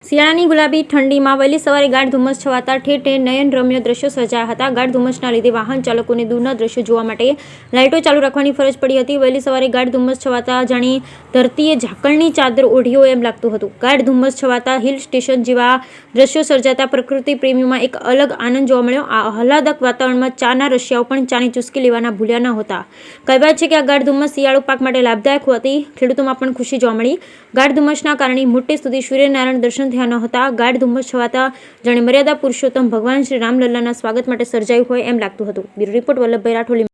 શિયાળાની ગુલાબી ઠંડીમાં વહેલી સવારે ગાઢ ધુમ્મસ છવાતા ઠેર ઠેર નયનરમ્ય દ્રશ્યો સર્જાયા હતા. ગાઢ ધુમ્મસના લીધે વાહન ચાલકોને દૂરના દ્રશ્યો જોવા માટે લાઇટો ચાલુ રાખવાની ફરજ પડી હતી. વહેલી સવારે ગાઢ ધુમ્મસ છવાતા જાણે ધરતીએ ઝાકળની ચાદર ઓઢી હોય એમ લાગતું હતું. ગાઢ ધુમ્મસ છવાતા હિલ સ્ટેશન જેવા દ્રશ્યો સર્જાતા પ્રકૃતિ પ્રેમીઓમાં એક અલગ આનંદ જોવા મળ્યો. આ આહલાદક વાતાવરણમાં ચાના રશિયાઓ પણ ચાની ચુસ્કી લેવાના ભૂલ્યા ન હતા. કહેવાય છે કે આ ગાઢ ધુમ્મસ શિયાળુ પાક માટે લાભદાયક હોવાથી ખેડૂતોમાં પણ ખુશી જોવા મળી. ગાઢ ધુમ્મસના કારણે મોટે સુધી સૂર્યનારાયણ દર્શન થયા ન હતા. ગાઢ ધુમ્મસ છવાતા જાણે મર્યાદા પુરુષોત્તમ ભગવાન શ્રી રામલલ્લાના સ્વાગત માટે સર્જાયું હોય એમ લાગતું હતું. Bureau report Vallabhbhai Rathod.